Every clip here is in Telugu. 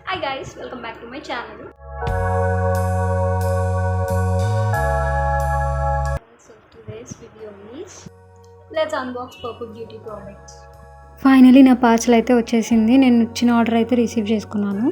Hi guys, welcome back to my channel. So today's video is let's unbox Purple Beauty products. Finally నా పార్సల్ అయితే వచ్చేసింది. నేను ఇచ్చిన ఆర్డర్ అయితే రిసీవ్ చేసుకున్నాను.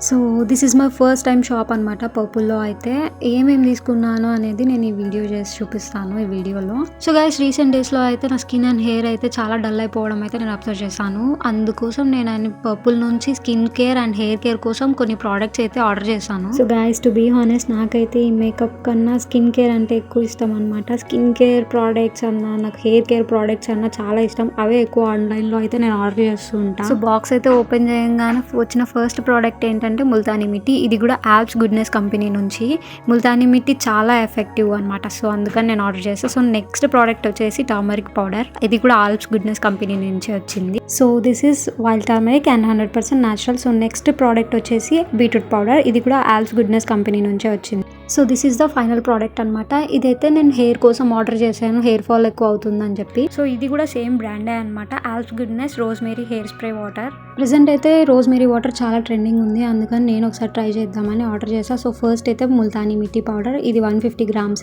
So this is my first time shop అనమాట పర్పుల్లో. అయితే ఏమేమి తీసుకున్నాను అనేది నేను ఈ వీడియో చేసి చూపిస్తాను ఈ వీడియోలో. సో గైస్, రీసెంట్ డేస్లో అయితే నా స్కిన్ అండ్ హెయిర్ అయితే చాలా డల్ అయిపోవడం అయితే నేను అబ్జర్వ్ చేశాను. అందుకోసం నేను పర్పుల్ నుంచి skin care and hair care కోసం కొన్ని ప్రోడక్ట్స్ అయితే ఆర్డర్ చేశాను. So guys, to be honest నాకైతే ఈ మేకప్ కన్నా స్కిన్ కేర్ అంటే ఎక్కువ ఇష్టం అనమాట. స్కిన్ కేర్ ప్రోడక్ట్స్ అన్నా, నాకు హెయిర్ కేర్ ప్రోడక్ట్స్ అన్నా చాలా ఇష్టం. అవే ఎక్కువ ఆన్లైన్లో అయితే నేను ఆర్డర్ చేస్తూ ఉంటాను. సో బాక్స్ అయితే ఓపెన్ చేయగానే వచ్చిన ఫస్ట్ ప్రోడక్ట్ ఏంటంటే ముల్తానీ మిట్టి. ఇది కూడా ఆల్ప్స్ గుడ్నెస్ కంపెనీ నుంచి. ముల్తానీ మిట్టి చాలా ఎఫెక్టివ్ అనమాట. సో అందుకని నేను ఆర్డర్ చేస్తాను. సో నెక్స్ట్ ప్రోడక్ట్ వచ్చేసి టర్మరిక్ పౌడర్. ఇది కూడా ఆల్ప్స్ గుడ్నెస్ కంపెనీ నుంచి వచ్చింది. So this is wild turmeric and 100% natural. So next product వచ్చేసి బీట్రూట్ పౌడర్. ఇది కూడా ఆల్ప్స్ గుడ్నెస్ కంపెనీ నుంచే వచ్చింది. So this is the final product అనమాట. ఇదైతే నేను హెయిర్ కోసం ఆర్డర్ చేశాను, హెయిర్ ఫాల్ ఎక్కువ అవుతుందని చెప్పి. సో ఇది కూడా సేమ్ బ్రాండే అనమాట, Alps goodness rosemary hair spray water. Present అయితే రోజ్మేరీ వాటర్ చాలా ట్రెండింగ్ ఉంది, అందుకని నేను ఒకసారి ట్రై చేద్దామని ఆర్డర్ చేశాను. సో ఫస్ట్ అయితే ముల్తానీ మిట్టి పౌడర్, ఇది 150 grams.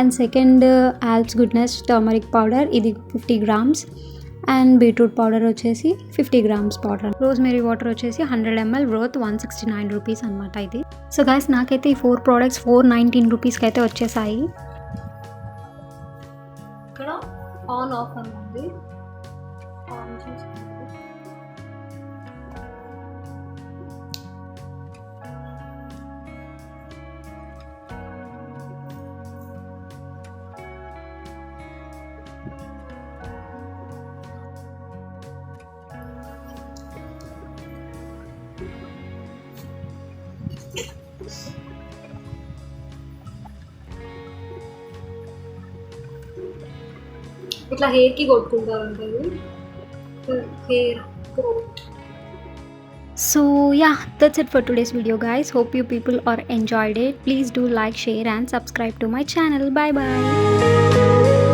And second Alps goodness turmeric powder, ఇది 50 grams. అండ్ బీట్రూట్ పౌడర్ వచ్చేసి 50 grams పౌడర్. రోజ్మేరీ వాటర్ వచ్చేసి 100 ml వర్త్ 169 రూపీస్ అనమాట ఇది. సో గైస్, నాకైతే ఈ 4 ప్రోడక్ట్స్ 419 రూపీస్కి అయితే వచ్చేసాయి. ఇక్కడ ఆన్ ఆఫ్ అని ఉంది, ఆన్ చేసుకోండి. ఇట్లా హెయిర్కి కొట్టుకుంటారు ఉంటుంది, hair growth. So yeah, that's it for today's video guys. Hope you people are enjoyed it. Please do like, share and subscribe to my channel. Bye bye.